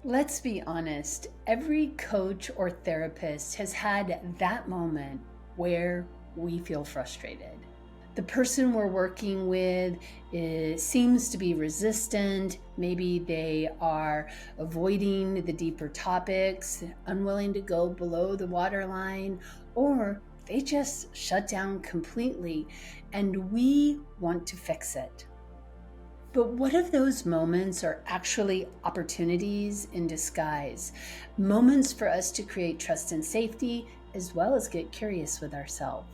Let's be honest, every coach or therapist has had that moment where we feel frustrated. The person we're working with seems to be resistant. Maybe they are avoiding the deeper topics, unwilling to go below the waterline, or they just shut down completely, and we want to fix it. But what if those moments are actually opportunities in disguise? Moments for us to create trust and safety, as well as get curious with ourselves.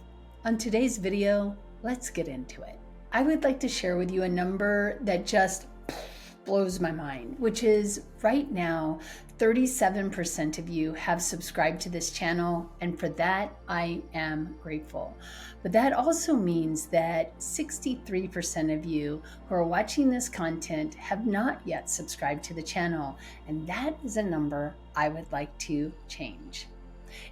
On today's video, let's get into it. I would like to share with you a number that just blows my mind, which is right now, 37% of you have subscribed to this channel, and for that, I am grateful. But that also means that 63% of you who are watching this content have not yet subscribed to the channel, and that is a number I would like to change.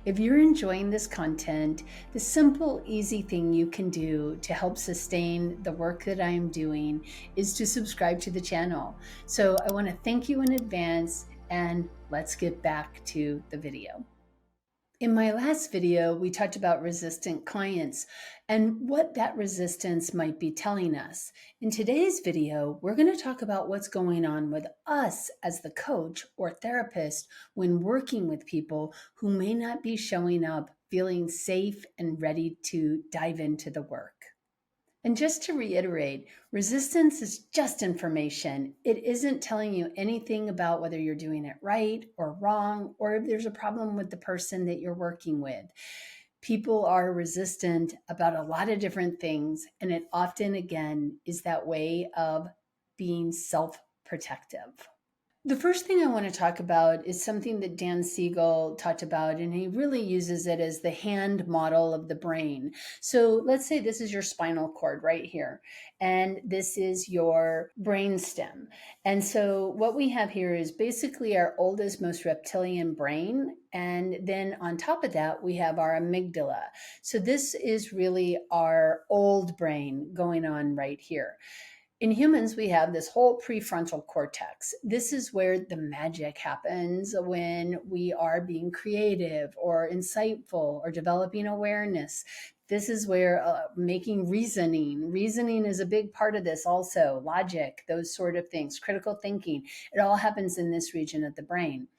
If you're enjoying this content, the simple, easy thing you can do to help sustain the work that I am doing is to subscribe to the channel. So I want to thank you in advance, and let's get back to the video. In my last video, we talked about resistant clients and what that resistance might be telling us. In today's video, we're going to talk about what's going on with us as the coach or therapist when working with people who may not be showing up feeling safe and ready to dive into the work. And just to reiterate, resistance is just information. It isn't telling you anything about whether you're doing it right or wrong, or if there's a problem with the person that you're working with. People are resistant about a lot of different things, and it often, again, is that way of being self-protective. The first thing I want to talk about is something that Dan Siegel talked about, and he really uses it as the hand model of the brain. So let's say this is your spinal cord right here, and this is your brain stem. And so what we have here is basically our oldest, most reptilian brain. And then on top of that, we have our amygdala. So this is really our old brain going on right here. In humans, we have this whole prefrontal cortex. This is where the magic happens when we are being creative or insightful or developing awareness. This is where making reasoning is a big part of this also, logic, those sort of things, critical thinking. It all happens in this region of the brain.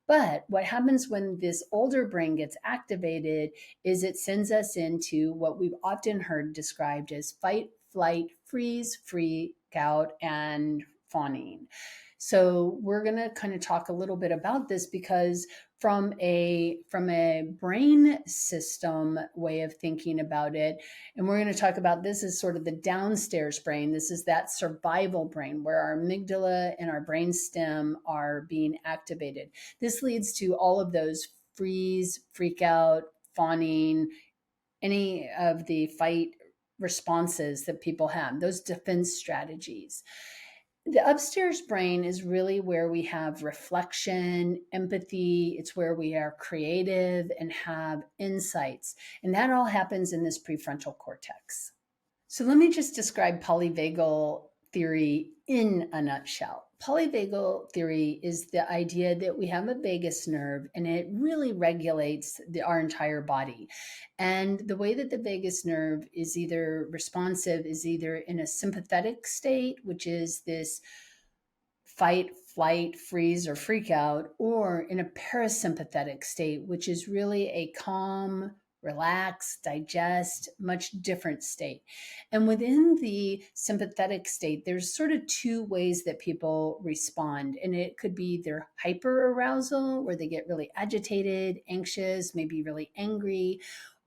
But what happens when this older brain gets activated is it sends us into what we've often heard described as fight, flight, freeze, freak out, and fawning. So we're going to kind of talk a little bit about this because from a brain system way of thinking about it, and we're going to talk about this as sort of the downstairs brain. This is that survival brain where our amygdala and our brain stem are being activated. This leads to all of those freeze, freak out, fawning, any of the fight responses that people have, those defense strategies. The upstairs brain is really where we have reflection, empathy. It's where we are creative and have insights. And that all happens in this prefrontal cortex. So let me just describe polyvagal theory in a nutshell. Polyvagal theory is the idea that we have a vagus nerve and it really regulates our entire body. And the way that the vagus nerve is either responsive is either in a sympathetic state, which is this fight, flight, freeze, or freak out, or in a parasympathetic state, which is really a calm, relax, digest, much different state. And within the sympathetic state, there's sort of two ways that people respond. And it could be their hyper arousal, where they get really agitated, anxious, maybe really angry,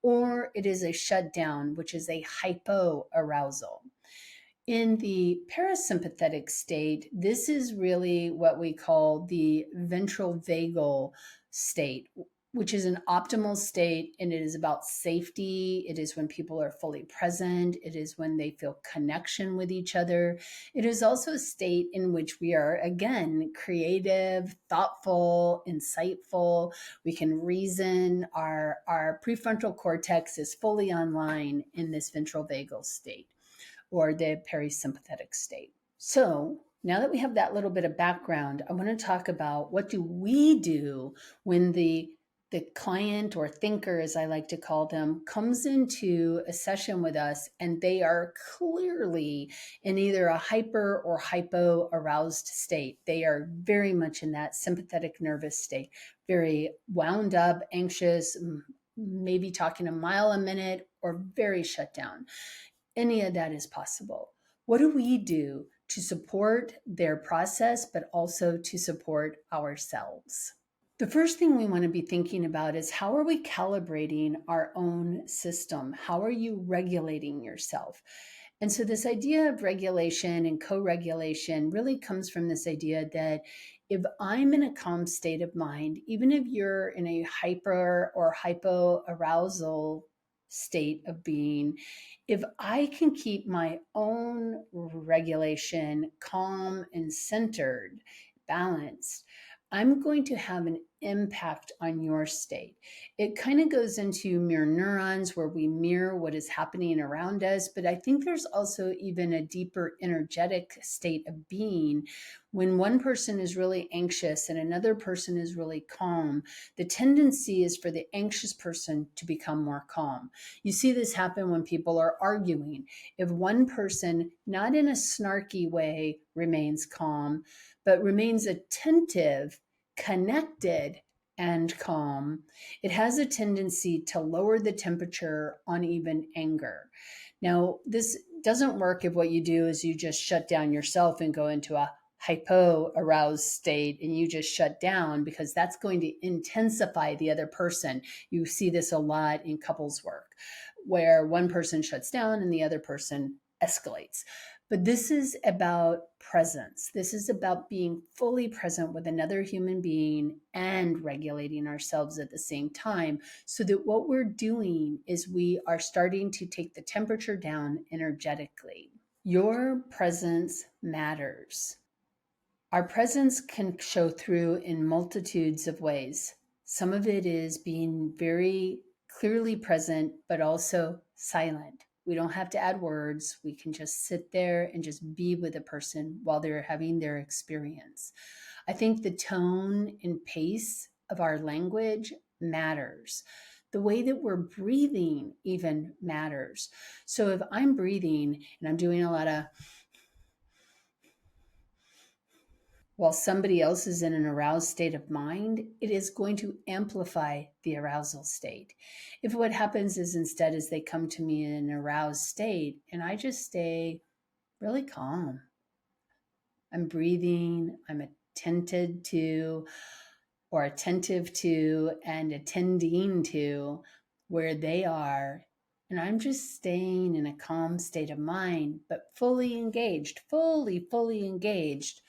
or it is a shutdown, which is a hypo arousal. In the parasympathetic state, this is really what we call the ventral vagal state, which is an optimal state, and it is about safety. It is when people are fully present. It is when they feel connection with each other. It is also a state in which we are, again, creative, thoughtful, insightful. We can reason. Our prefrontal cortex is fully online in this ventral vagal state, or the parasympathetic state. So Now that we have that little bit of background, I want to talk about what do we do when the client or thinker, as I like to call them, comes into a session with us and they are clearly in either a hyper or hypo aroused state. They are very much in that sympathetic nervous state, very wound up, anxious, maybe talking a mile a minute, or very shut down. Any of that is possible. What do we do to support their process, but also to support ourselves? The first thing we want to be thinking about is how are we calibrating our own system? How are you regulating yourself? And so, this idea of regulation and co regulation really comes from this idea that if I'm in a calm state of mind, even if you're in a hyper or hypo arousal state of being, if I can keep my own regulation calm and centered, balanced, I'm going to have an impact on your state. It kind of goes into mirror neurons where we mirror what is happening around us. But I think there's also even a deeper energetic state of being when one person is really anxious and another person is really calm. The tendency is for the anxious person to become more calm. You see this happen when people are arguing. If one person, not in a snarky way, remains calm, but remains attentive, connected, and calm, it has a tendency to lower the temperature on even anger. Now, this doesn't work if what you do is you just shut down yourself and go into a hypo aroused state and you just shut down, because that's going to intensify the other person. You see this a lot in couples work where one person shuts down and the other person escalates. But this is about presence. This is about being fully present with another human being and regulating ourselves at the same time, so that what we're doing is we are starting to take the temperature down energetically. Your presence matters. Our presence can show through in multitudes of ways. Some of it is being very clearly present, but also silent. We don't have to add words. We can just sit there and just be with a person while they're having their experience. I think the tone and pace of our language matters. The way that we're breathing even matters. So if I'm breathing and I'm doing a lot of while somebody else is in an aroused state of mind, it is going to amplify the arousal state. If what happens is instead is they come to me in an aroused state and I just stay really calm. I'm breathing, I'm attentive to and attending to where they are. And I'm just staying in a calm state of mind, but fully engaged, fully engaged.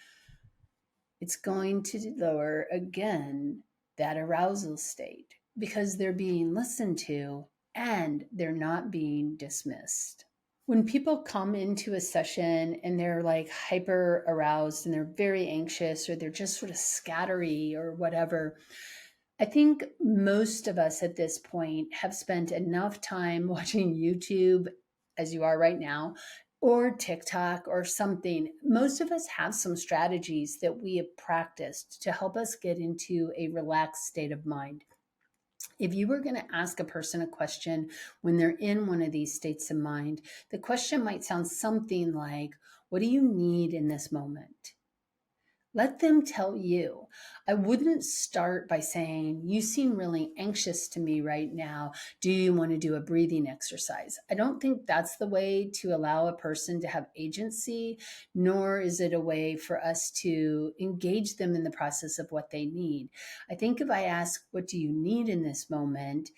It's going to lower again that arousal state because they're being listened to and they're not being dismissed. When people come into a session and they're like hyper aroused and they're very anxious or they're just sort of scattery or whatever, I think most of us at this point have spent enough time watching YouTube, as you are right now, or TikTok or something. Most of us have some strategies that we have practiced to help us get into a relaxed state of mind. If you were going to ask a person a question when they're in one of these states of mind, the question might sound something like, what do you need in this moment? Let them tell you. I wouldn't start by saying, you seem really anxious to me right now. Do you want to do a breathing exercise? I don't think that's the way to allow a person to have agency, nor is it a way for us to engage them in the process of what they need. I think if I ask, what do you need in this moment?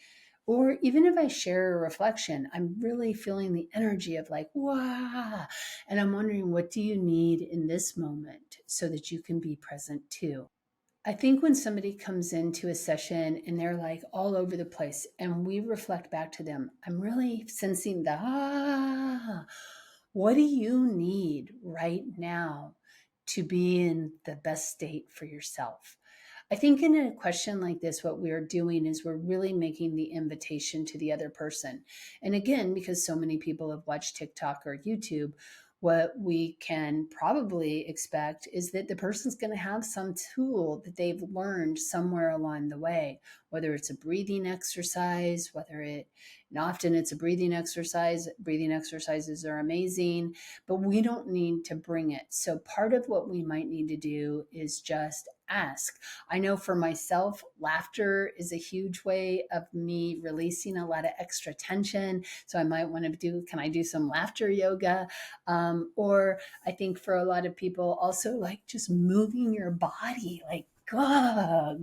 Or even if I share a reflection, I'm really feeling the energy of like, wow. And I'm wondering, what do you need in this moment so that you can be present too? I think when somebody comes into a session and they're like all over the place and we reflect back to them, I'm really sensing the, what do you need right now to be in the best state for yourself? I think in a question like this, what we're doing is we're really making the invitation to the other person. And again, because so many people have watched TikTok or YouTube, what we can probably expect is that the person's going to have some tool that they've learned somewhere along the way, whether it's a breathing exercise, and often it's a breathing exercise. Breathing exercises are amazing, but we don't need to bring it. So part of what we might need to do is just ask. I know for myself, laughter is a huge way of me releasing a lot of extra tension. So I might want to can I do some laughter yoga? Or I think for a lot of people also like just moving your body, like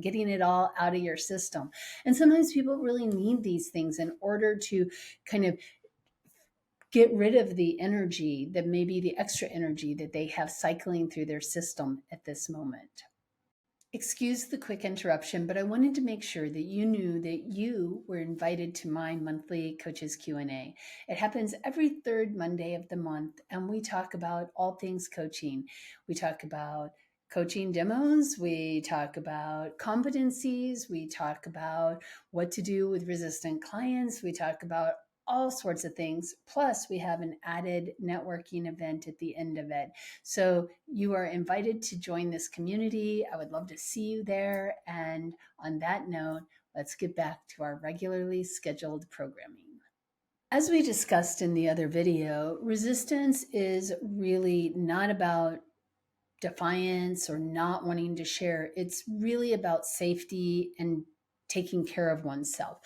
getting it all out of your system. And sometimes people really need these things in order to kind of get rid of the energy, that maybe the extra energy that they have cycling through their system at this moment. Excuse the quick interruption, but I wanted to make sure that you knew that you were invited to my monthly Coaches Q&A. It happens every third Monday of the month, and we talk about all things coaching. We talk about coaching demos, we talk about competencies, we talk about what to do with resistant clients, we talk about all sorts of things. Plus, we have an added networking event at the end of it. So you are invited to join this community. I would love to see you there. And on that note, let's get back to our regularly scheduled programming. As we discussed in the other video, resistance is really not about defiance or not wanting to share. It's really about safety and taking care of oneself.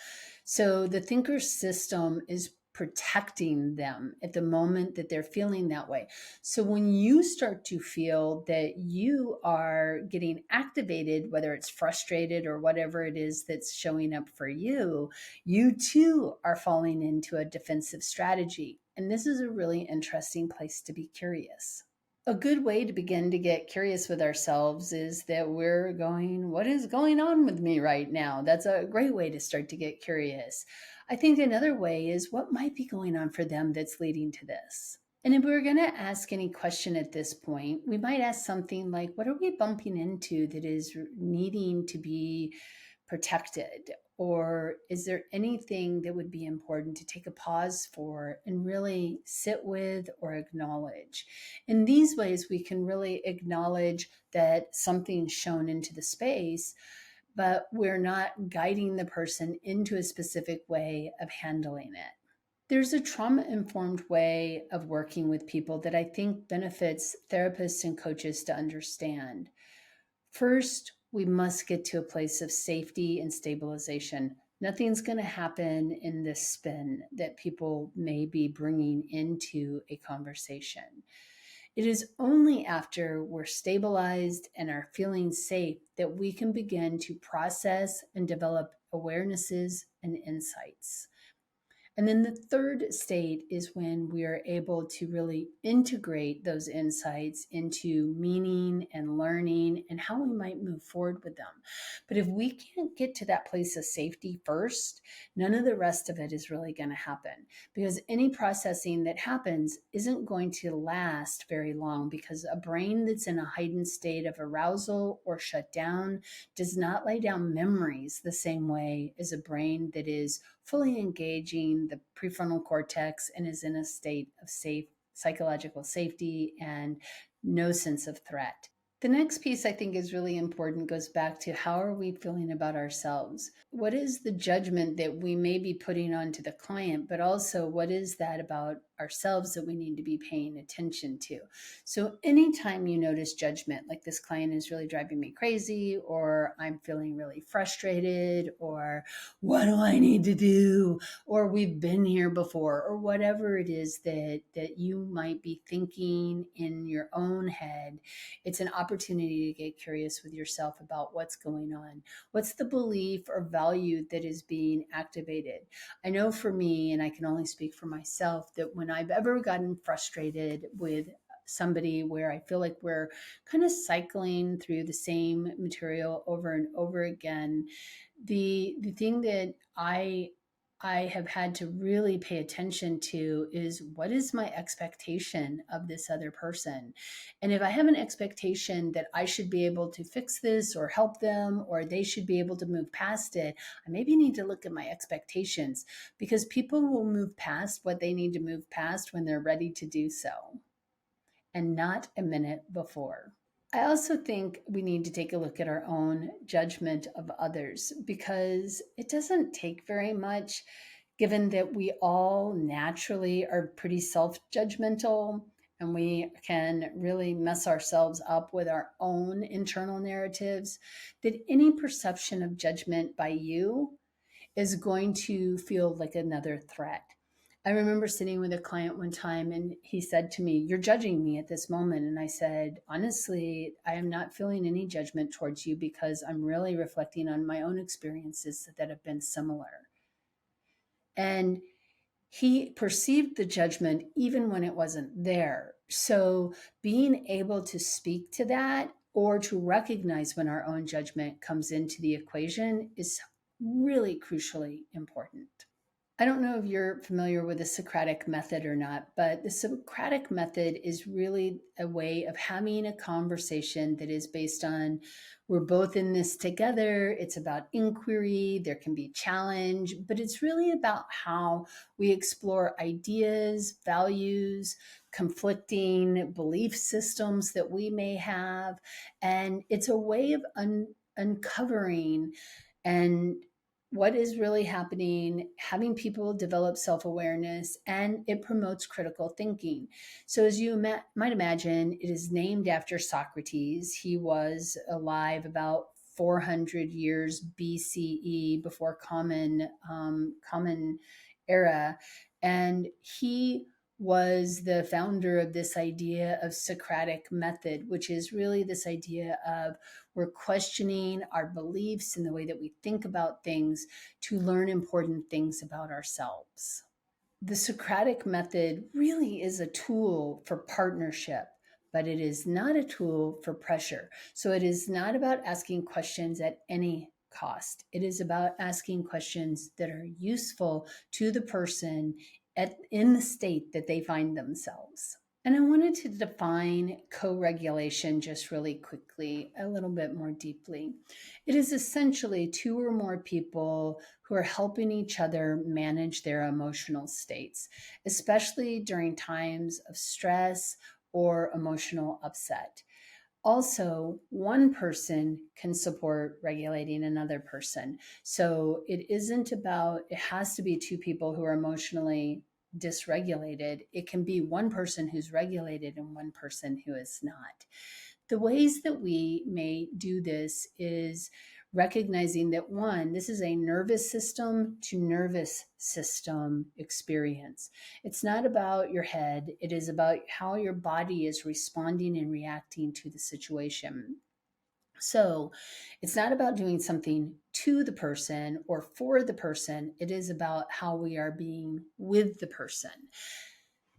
So the thinker system is protecting them at the moment that they're feeling that way. So when you start to feel that you are getting activated, whether it's frustrated or whatever it is that's showing up for you, you too are falling into a defensive strategy. And this is a really interesting place to be curious. A good way to begin to get curious with ourselves is that we're going, what is going on with me right now? That's a great way to start to get curious. I think another way is what might be going on for them that's leading to this. And if we were going to ask any question at this point, we might ask something like, what are we bumping into that is needing to be protected? Or is there anything that would be important to take a pause for and really sit with or acknowledge? In these ways, we can really acknowledge that something's shown into the space, but we're not guiding the person into a specific way of handling it. There's a trauma-informed way of working with people that I think benefits therapists and coaches to understand. First, we must get to a place of safety and stabilization. Nothing's going to happen in this spin that people may be bringing into a conversation. It is only after we're stabilized and are feeling safe that we can begin to process and develop awarenesses and insights. And then the third state is when we are able to really integrate those insights into meaning and learning and how we might move forward with them. But if we can't get to that place of safety first, none of the rest of it is really going to happen, because any processing that happens isn't going to last very long, because a brain that's in a heightened state of arousal or shutdown does not lay down memories the same way as a brain that is fully engaging the prefrontal cortex and is in a state of safe psychological safety and no sense of threat. The next piece I think is really important goes back to, how are we feeling about ourselves? What is the judgment that we may be putting onto the client, but also what is that about ourselves that we need to be paying attention to? So anytime you notice judgment, like this client is really driving me crazy, or I'm feeling really frustrated, or what do I need to do, or we've been here before, or whatever it is that you might be thinking in your own head, it's an opportunity to get curious with yourself about what's going on. What's the belief or value that is being activated? I know for me, and I can only speak for myself, that when I've ever gotten frustrated with somebody where I feel like we're kind of cycling through the same material over and over again, the thing that I have had to really pay attention to is, what is my expectation of this other person? And if I have an expectation that I should be able to fix this or help them, or they should be able to move past it, I maybe need to look at my expectations, because people will move past what they need to move past when they're ready to do so. and not a minute before. I also think we need to take a look at our own judgment of others because it doesn't take very much, given that we all naturally are pretty self judgmental and we can really mess ourselves up with our own internal narratives, that any perception of judgment by you is going to feel like another threat. I remember sitting with a client one time and he said to me, "You're judging me at this moment." And I said, "Honestly, I am not feeling any judgment towards you because I'm really reflecting on my own experiences that have been similar." And he perceived the judgment even when it wasn't there. So being able to speak to that or to recognize when our own judgment comes into the equation is really crucially important. I don't know if you're familiar with the Socratic Method or not, but the Socratic Method is really a way of having a conversation that is based on we're both in this together. It's about inquiry, there can be challenge, but it's really about how we explore ideas, values, conflicting belief systems that we may have. And it's a way of uncovering and what is really happening, having people develop self awareness, and it promotes critical thinking. So, as you might imagine, it is named after Socrates. He was alive about 400 years BCE, before common era, and he was the founder of this idea of Socratic method, which is really this idea of we're questioning our beliefs and the way that we think about things to learn important things about ourselves. The Socratic method really is a tool for partnership, but it is not a tool for pressure. So it is not about asking questions at any cost. It is about asking questions that are useful to the person in the state that they find themselves. And I wanted to define co regulation just really quickly, a little bit more deeply. It is essentially two or more people who are helping each other manage their emotional states, especially during times of stress or emotional upset. Also, one person can support regulating another person. So it has to be two people who are emotionally dysregulated. It can be one person who's regulated and one person who is not. The ways that we may do this is recognizing that one, this is a nervous system to nervous system experience. It's not about your head, it is about how your body is responding and reacting to the situation. So it's not about doing something to the person or for the person, it is about how we are being with the person.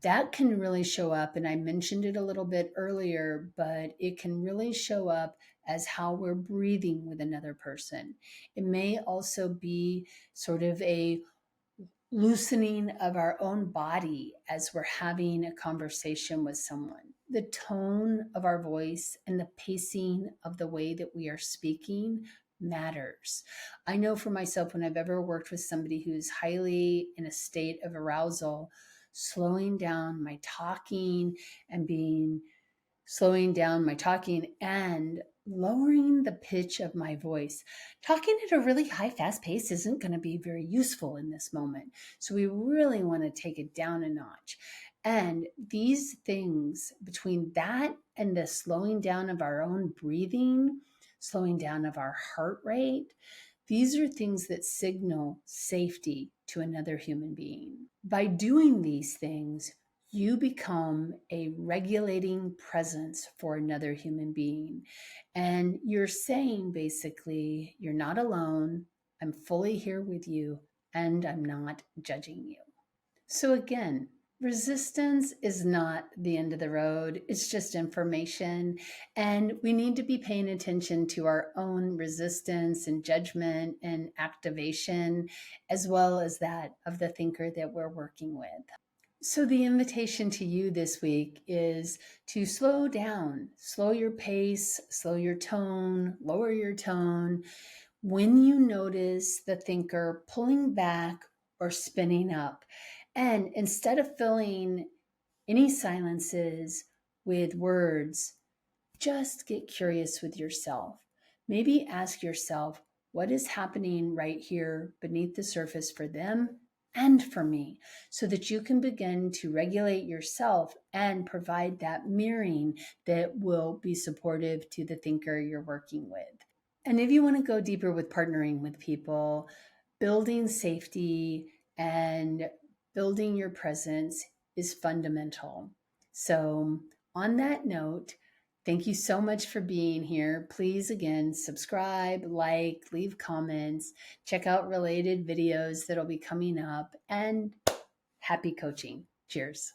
That can really show up, and I mentioned it a little bit earlier, but it can really show up as how we're breathing with another person. It may also be sort of a loosening of our own body as we're having a conversation with someone. The tone of our voice and the pacing of the way that we are speaking matters. I know for myself, when I've ever worked with somebody who's highly in a state of arousal, slowing down my talking and being slowing down my talking and lowering the pitch of my voice. Talking at a really high, fast pace isn't going to be very useful in this moment. So we really want to take it down a notch. And these things, between that and the slowing down of our own breathing, slowing down of our heart rate, these are things that signal safety to another human being. By doing these things, you become a regulating presence for another human being. And you're saying basically, you're not alone, I'm fully here with you, and I'm not judging you. So again, resistance is not the end of the road. It's just information. And we need to be paying attention to our own resistance and judgment and activation, as well as that of the thinker that we're working with. So, the invitation to you this week is to slow down, slow your pace, slow your tone, lower your tone. When you notice the thinker pulling back or spinning up, and instead of filling any silences with words, just get curious with yourself. Maybe ask yourself, what is happening right here beneath the surface for them and for me, so that you can begin to regulate yourself and provide that mirroring that will be supportive to the thinker you're working with. And if you want to go deeper with partnering with people, building safety and building your presence is fundamental. So, on that note, thank you so much for being here. Please, again, subscribe, like, leave comments, check out related videos that'll be coming up, and happy coaching. Cheers.